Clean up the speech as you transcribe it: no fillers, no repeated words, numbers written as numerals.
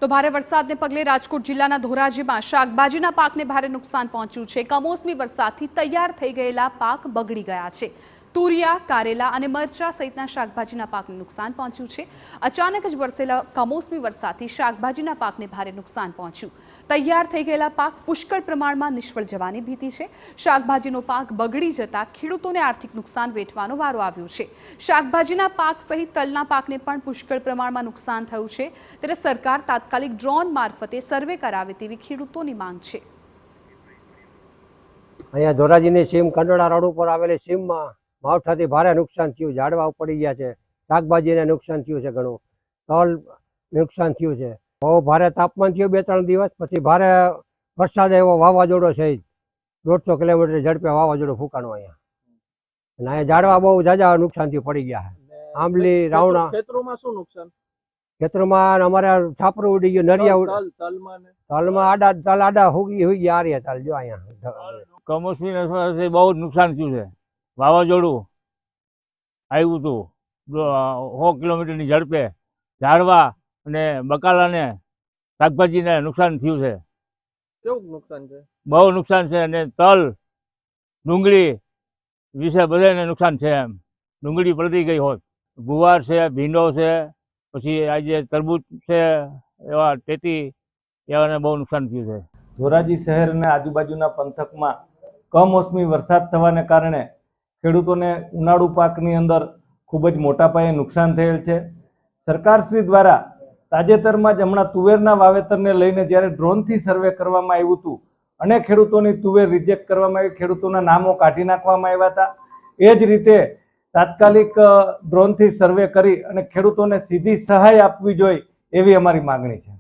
તો ભારે વરસાદને પગલે રાજકોટ જિલ્લાના ધોરાજીમાં શાકભાજીના પાકને ભારે નુકસાન પહોંચ્યું છે। કમોસમી વરસાદથી તૈયાર થઈ ગયેલા પાક બગડી ગયા છે। તુરિયા, કારેલા અને મરચા સહિતના શાકભાજીના પાકને નુકસાન પહોંચ્યું છે। અચાનક જ વરસેલા કમોસમી વરસાદથી શાકભાજીના પાકને ભારે નુકસાન પહોંચ્યું। તૈયાર થઈ ગયેલા પાક પુષ્કળ પ્રમાણમાં નિષ્ફળ જવાની ભીતિ છે। શાકભાજીનો પાક બગડી જતા ખેડૂતોને આર્થિક નુકસાન વેઠવાનો વારો આવ્યો છે। શાકભાજીના પાક સહિત તલના પાકને પણ પુષ્કળ પ્રમાણમાં નુકસાન થયું છે, ત્યારે સરકાર તાત્કાલિક ડ્રોન મારફતે સર્વે કરાવે તેવી ખેડૂતોની માંગ છે। અહીંયા ધોરાજીની સીમ કંડોળા રોડ ઉપર આવેલી સીમમાં માવઠાથી ભારે નુકસાન થયું। ઝાડવા પડી ગયા છે, શાકભાજીને નુકસાન થયું છે, ઘણું તલ નુકસાન થયું છે। બહુ ભારે તાપમાન થયું 2-3 દિવસ, પછી ભારે વરસાદ આવ્યો, વાવાઝોડો છે, 150 કિલોમીટર ઝડપે વાવાઝોડું ફૂંકાણું અહીંયા, અને અહીંયા ઝાડવા બહુ જાજા નુકસાન થયું પડી ગયા છે। આંબલી, રાવણા ખેતરોમાં શું નુકસાન? ખેતરોમાં અમારે છાપરું ઉડી ગયું, નરિયા તલમાં આડા હુગી ગયા આ રહ્યા તલ જો અહીંયા। કમોસમી બહુ નુકસાન થયું છે। વાવાઝોડું આવ્યું હતું 100 કિલોમીટરની ઝડપે, ઝાડવા અને બકાલાને શાકભાજીને નુકસાન થયું છે। કેવું નુકસાન છે? બહુ નુકસાન છે, અને તલ, ડુંગળી વિશે બધાને નુકસાન છે। એમ ડુંગળી પલટી ગઈ હોત, ગુવાર છે, ભીંડો છે, પછી આજે તરબૂચ છે, એવા ટેટી એવાને બહુ નુકસાન થયું છે। ધોરાજી શહેર અને આજુબાજુના પંથકમાં કમોસમી વરસાદ થવાને કારણે ખેડૂતોને ઉનાળુ પાકની અંદર ખૂબ જ મોટા પાયે નુકસાન થયેલ છે। સરકારશ્રી દ્વારા તાજેતરમાં જ હમણાં તુવેરના વાવેતરને લઈને જ્યારે ડ્રોનથી સર્વે કરવામાં આવ્યું હતું અને ખેડૂતોની તુવેર રિજેક્ટ કરવામાં આવી, ખેડૂતોના નામો કાઢી નાખવામાં આવ્યા હતા, એ જ રીતે તાત્કાલિક ડ્રોનથી સર્વે કરી અને ખેડૂતોને સીધી સહાય આપવી જોઈએ એવી અમારી માગણી છે।